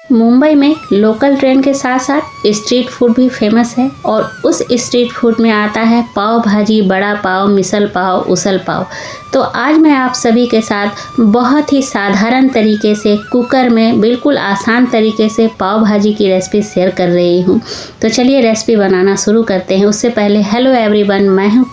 मुंबई में local train के साथ साथ स्ट्रीट फूड भी फेमस है और उस स्ट्रीट फूड में आता है पाव भाजी, बड़ा पाव, मिसल पाव, उसल पाव। तो आज मैं आप सभी के साथ बहुत ही साधारण तरीके से कुकर में बिल्कुल आसान तरीके से पाव भाजी की रेसिपी शेयर कर रही हूँ। तो चलिए रेसिपी बनाना शुरू करते हैं। उससे पहले हेलो एवरीवन, मैं हूँ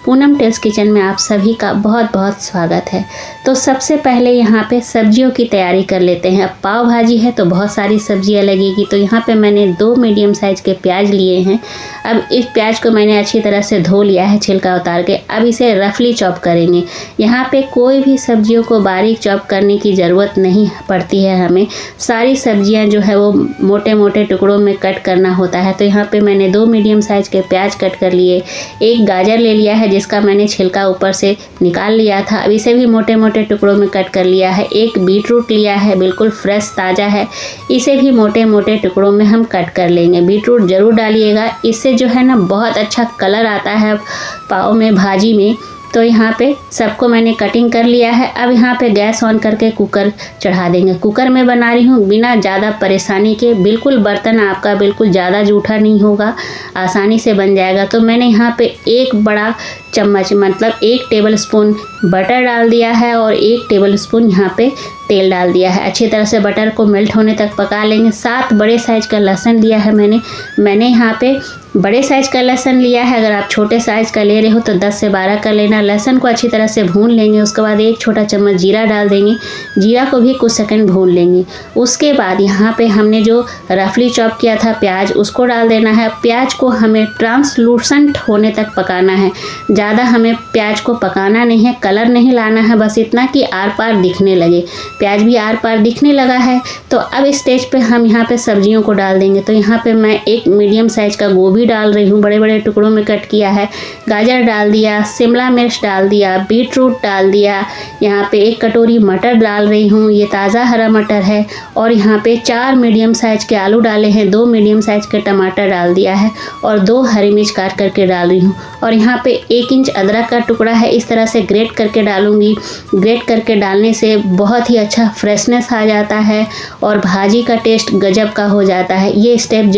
पूनम टेस्ट किचन में आप सभी का बहुत बहुत स्वागत है। तो सबसे पहले यहाँ पे सब्जियों की तैयारी कर लेते हैं। अब पाव भाजी है तो बहुत सारी सब्जियाँ लगेगी। तो यहाँ पे मैंने 2 मीडियम साइज़ के प्याज लिए हैं। अब इस प्याज को मैंने अच्छी तरह से धो लिया है छिलका उतार के। अब इसे रफली चॉप करेंगे। यहाँ पे कोई भी सब्जियों को बारीक चॉप करने की ज़रूरत नहीं पड़ती है। हमें सारी सब्जियाँ जो है वो मोटे मोटे टुकड़ों में कट करना होता है। तो यहाँ पे मैंने 2 मीडियम साइज़ के प्याज कट कर लिए। एक गाजर ले लिया है जिसका मैंने छिलका ऊपर से निकाल लिया था। अब इसे भी मोटे मोटे टुकड़ों में कट कर लिया है। एक बीटरूट लिया है, बिल्कुल फ्रेश ताज़ा है। इसे भी मोटे मोटे टुकड़ों में हम कट कर लेंगे। बीटरूट ज़रूर डालिएगा, इससे जो है ना बहुत अच्छा कलर आता है पाव में, भाजी में। तो यहाँ पे सबको मैंने कटिंग कर लिया है। अब यहाँ पे गैस ऑन करके कुकर चढ़ा देंगे। कुकर में बना रही हूँ बिना ज़्यादा परेशानी के। बिल्कुल बर्तन आपका बिल्कुल ज़्यादा जूठा नहीं होगा, आसानी से बन जाएगा। तो मैंने यहाँ पे एक बड़ा चम्मच मतलब 1 टेबल स्पून बटर डाल दिया है और 1 टेबल स्पून यहाँ पे तेल डाल दिया है। अच्छी तरह से बटर को मेल्ट होने तक पका लेंगे। 7 बड़े साइज़ का लहसुन लिया है मैंने यहाँ पे बड़े साइज़ का लहसुन लिया है। अगर आप छोटे साइज़ का ले रहे हो तो 10 से 12 का लेना। लहसुन को अच्छी तरह से भून लेंगे। उसके बाद 1 छोटा चम्मच जीरा डाल देंगे। जीरा को भी कुछ सेकंड भून लेंगे। उसके बाद यहाँ पे हमने जो रफली चॉप किया था प्याज, उसको डाल देना है। प्याज को हमें ट्रांसलूसेंट होने तक पकाना है। ज़्यादा हमें प्याज को पकाना नहीं है, कलर नहीं लाना है, बस इतना कि आर पार दिखने लगे। प्याज भी आर पार दिखने लगा है। तो अब इस स्टेज पे हम यहाँ पे सब्जियों को डाल देंगे। तो यहाँ पे मैं 1 मीडियम साइज़ का गोभी डाल रही हूँ, बड़े बड़े टुकड़ों में कट किया है। गाजर डाल दिया, शिमला मिर्च डाल दिया, बीटरूट डाल दिया। यहाँ पे 1 कटोरी मटर डाल रही हूँ, ये ताज़ा हरा मटर है। और यहाँ पे 4 मीडियम साइज़ के आलू डाले हैं, 2 मीडियम साइज़ के टमाटर डाल दिया है और 2 हरी मिर्च काट करके डाल रही हूँ। और यहाँ पे 1 इंच अदरक का टुकड़ा है, इस तरह से ग्रेट करके डालूंगी। ग्रेट करके डालने से बहुत ही अच्छा फ्रेशनेस आ जाता है और भाजी का टेस्ट गजब का हो जाता है। ये स्टेप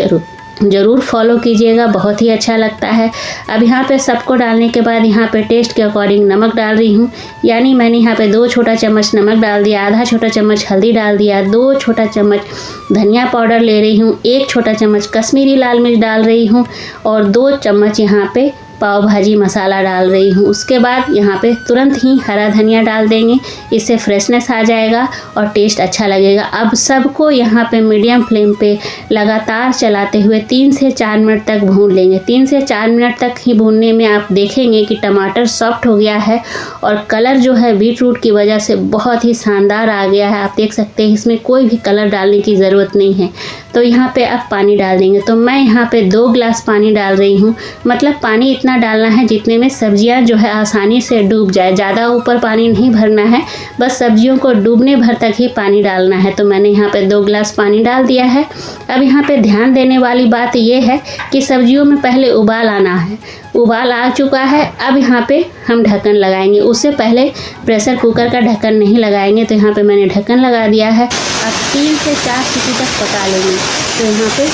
ज़रूर फॉलो कीजिएगा, बहुत ही अच्छा लगता है। अब यहाँ पे सबको डालने के बाद यहाँ पे टेस्ट के अकॉर्डिंग नमक डाल रही हूँ। यानी मैंने यहाँ पे 2 छोटा चम्मच नमक डाल दिया, आधा छोटा चम्मच हल्दी डाल दिया, 2 छोटा चम्मच धनिया पाउडर ले रही हूँ, 1 छोटा चम्मच कश्मीरी लाल मिर्च डाल रही हूँ और 2 चम्मच यहाँ पे पाव भाजी मसाला डाल रही हूँ। उसके बाद यहाँ पे तुरंत ही हरा धनिया डाल देंगे, इससे फ्रेशनेस आ जाएगा और टेस्ट अच्छा लगेगा। अब सबको यहाँ पे मीडियम फ्लेम पे लगातार चलाते हुए 3 से 4 मिनट तक भून लेंगे। 3 से 4 मिनट तक ही भूनने में आप देखेंगे कि टमाटर सॉफ्ट हो गया है और कलर जो है बीटरूट की वजह से बहुत ही शानदार आ गया है। आप देख सकते हैं इसमें कोई भी कलर डालने की ज़रूरत नहीं है। तो यहाँ पे अब पानी डाल देंगे। तो मैं यहाँ पे 2 गिलास पानी डाल रही हूँ। मतलब पानी इतना डालना है जितने में सब्जियां जो है आसानी से डूब जाए। ज़्यादा ऊपर पानी नहीं भरना है, बस सब्जियों को डूबने भर तक ही पानी डालना है। तो मैंने यहाँ पे 2 गिलास पानी डाल दिया है। अब यहाँ पे ध्यान देने वाली बात ये है कि सब्जियों में पहले उबाल आना है। उबाल आ चुका है। अब यहाँ पे हम ढक्कन लगाएंगे। उससे पहले प्रेशर कुकर का ढक्कन नहीं लगाएंगे। तो यहाँ पे मैंने ढक्कन लगा दिया है। अब 3 से 4 सीटी तक पका लेंगे। तो यहाँ पे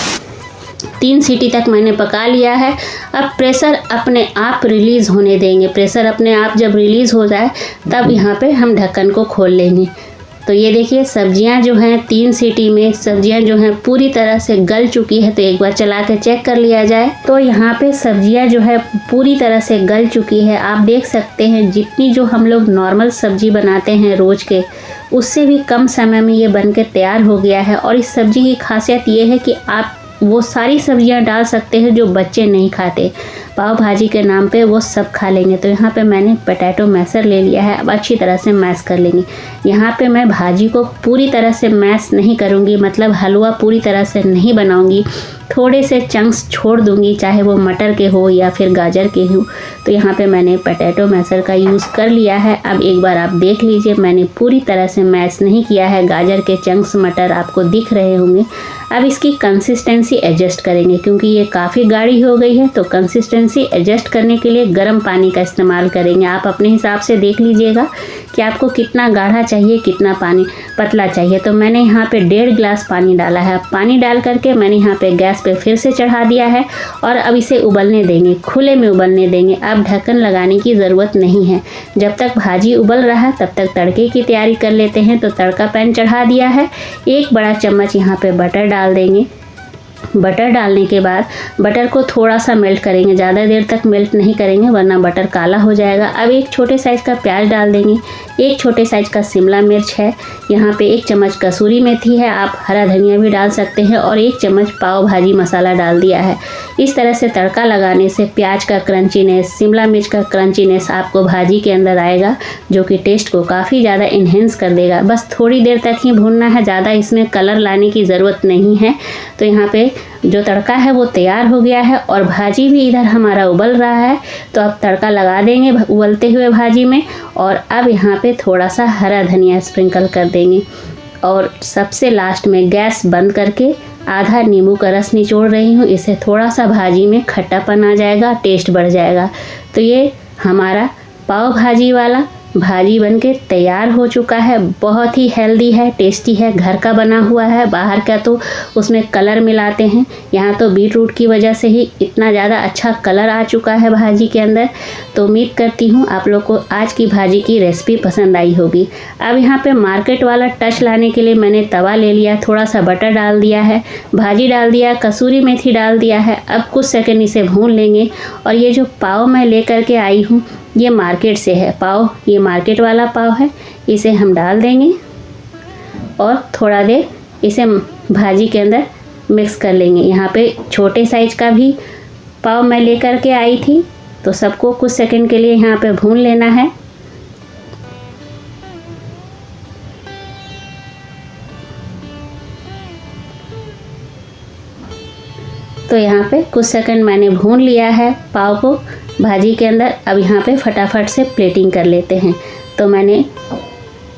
3 सीटी तक मैंने पका लिया है। अब प्रेशर अपने आप रिलीज़ होने देंगे। प्रेशर अपने आप जब रिलीज़ हो जाए तब यहाँ पे हम ढक्कन को खोल लेंगे। तो ये देखिए सब्जियां जो हैं 3 सीटी में सब्जियां जो हैं पूरी तरह से गल चुकी है। तो एक बार चला के चेक कर लिया जाए। तो यहाँ पे सब्जियां जो है पूरी तरह से गल चुकी है। आप देख सकते हैं जितनी जो हम लोग नॉर्मल सब्जी बनाते हैं रोज़ के, उससे भी कम समय में ये बन के तैयार हो गया है। और इस सब्जी की खासियत ये है कि आप वो सारी सब्जियां डाल सकते हैं जो बच्चे नहीं खाते। पाव भाजी के नाम पे वो सब खा लेंगे। तो यहाँ पे मैंने पोटैटो मैशर ले लिया है। अब अच्छी तरह से मैश कर लेंगे। यहाँ पे मैं भाजी को पूरी तरह से मैश नहीं करूँगी, मतलब हलवा पूरी तरह से नहीं बनाऊँगी। थोड़े से चंक्स छोड़ दूँगी, चाहे वो मटर के हो या फिर गाजर के हो। तो यहाँ पे मैंने पोटैटो मैशर का यूज़ कर लिया है। अब एक बार आप देख लीजिए, मैंने पूरी तरह से मैश नहीं किया है। गाजर के चंक्स मटर आपको दिख रहे होंगे। अब इसकी कंसिस्टेंसी एडजस्ट करेंगे क्योंकि ये काफ़ी गाढ़ी हो गई है। तो कंसिस्टेंसी एडजस्ट करने के लिए गर्म पानी का इस्तेमाल करेंगे। आप अपने हिसाब से देख लीजिएगा कि आपको कितना गाढ़ा चाहिए, कितना पानी पतला चाहिए। तो मैंने यहाँ पे 1.5 गिलास पानी डाला है। पानी डाल करके मैंने यहाँ पे गैस पे फिर से चढ़ा दिया है और अब इसे उबलने देंगे, खुले में उबलने देंगे। अब ढक्कन लगाने की ज़रूरत नहीं है। जब तक भाजी उबल रहा है तब तक तड़के की तैयारी कर लेते हैं। तो तड़का पैन चढ़ा दिया है। 1 बड़ा चम्मच यहाँ पे बटर डाल देंगे। बटर डालने के बाद बटर को थोड़ा सा मेल्ट करेंगे, ज़्यादा देर तक मेल्ट नहीं करेंगे वरना बटर काला हो जाएगा। अब 1 छोटे साइज़ का प्याज डाल देंगे, 1 छोटे साइज़ का शिमला मिर्च है, यहाँ पे 1 चम्मच कसूरी मेथी है, आप हरा धनिया भी डाल सकते हैं और 1 चम्मच पाव भाजी मसाला डाल दिया है। इस तरह से तड़का लगाने से प्याज का क्रंचीनेस, शिमला मिर्च का क्रंचीनेस आपको भाजी के अंदर आएगा, जो कि टेस्ट को काफ़ी ज़्यादा इन्हेंस कर देगा। बस थोड़ी देर तक ही भूनना है, ज़्यादा इसमें कलर लाने की ज़रूरत नहीं है। तो यहाँ पे जो तड़का है वो तैयार हो गया है और भाजी भी इधर हमारा उबल रहा है। तो अब तड़का लगा देंगे उबलते हुए भाजी में और अब यहाँ पे थोड़ा सा हरा धनिया स्प्रिंकल कर देंगे और सबसे लास्ट में गैस बंद करके आधा नींबू का रस निचोड़ रही हूँ। इससे थोड़ा सा भाजी में खट्टापन आ जाएगा, टेस्ट बढ़ जाएगा। तो ये हमारा पाव भाजी वाला भाजी बनके तैयार हो चुका है। बहुत ही हेल्दी है, टेस्टी है, घर का बना हुआ है। बाहर का तो उसमें कलर मिलाते हैं, यहाँ तो बीट रूट की वजह से ही इतना ज़्यादा अच्छा कलर आ चुका है भाजी के अंदर। तो उम्मीद करती हूँ आप लोग को आज की भाजी की रेसिपी पसंद आई होगी। अब यहाँ पे मार्केट वाला टच लाने के लिए मैंने तवा ले लिया, थोड़ा सा बटर डाल दिया है, भाजी डाल दिया, कसूरी मेथी डाल दिया है। अब कुछ सेकंड इसे भून लेंगे और ये जो पाव मैं लेकर के आई हूँ ये मार्केट से है पाव, ये मार्केट वाला पाव है, इसे हम डाल देंगे और थोड़ा देर इसे भाजी के अंदर मिक्स कर लेंगे। यहाँ पे छोटे साइज का भी पाव मैं लेकर के आई थी, तो सबको कुछ सेकंड के लिए यहाँ पे भून लेना है। तो यहाँ पे कुछ सेकंड मैंने भून लिया है पाव को भाजी के अंदर। अब यहाँ पे फटाफट से प्लेटिंग कर लेते हैं। तो मैंने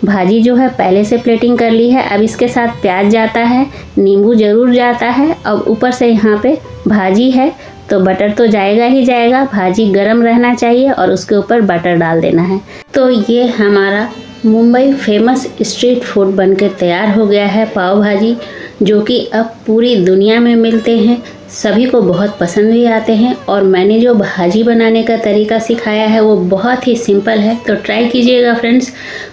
भाजी जो है पहले से प्लेटिंग कर ली है। अब इसके साथ प्याज जाता है, नींबू ज़रूर जाता है। अब ऊपर से यहाँ पे भाजी है तो बटर तो जाएगा ही जाएगा। भाजी गर्म रहना चाहिए और उसके ऊपर बटर डाल देना है। तो ये हमारा मुंबई फेमस स्ट्रीट फूड बनकर तैयार हो गया है, पाव भाजी, जो कि अब पूरी दुनिया में मिलते हैं, सभी को बहुत पसंद भी आते हैं। और मैंने जो भाजी बनाने का तरीका सिखाया है वो बहुत ही सिंपल है, तो ट्राई कीजिएगा फ्रेंड्स।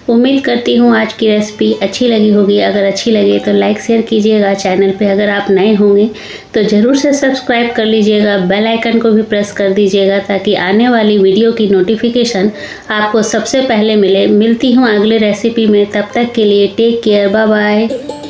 उम्मीद करती हूँ आज की रेसिपी अच्छी लगी होगी। अगर अच्छी लगे तो लाइक शेयर कीजिएगा। चैनल पे अगर आप नए होंगे तो ज़रूर से सब्सक्राइब कर लीजिएगा, बेल आइकन को भी प्रेस कर दीजिएगा ताकि आने वाली वीडियो की नोटिफिकेशन आपको सबसे पहले मिले। मिलती हूँ अगले रेसिपी में, तब तक के लिए टेक केयर, बाय बाय।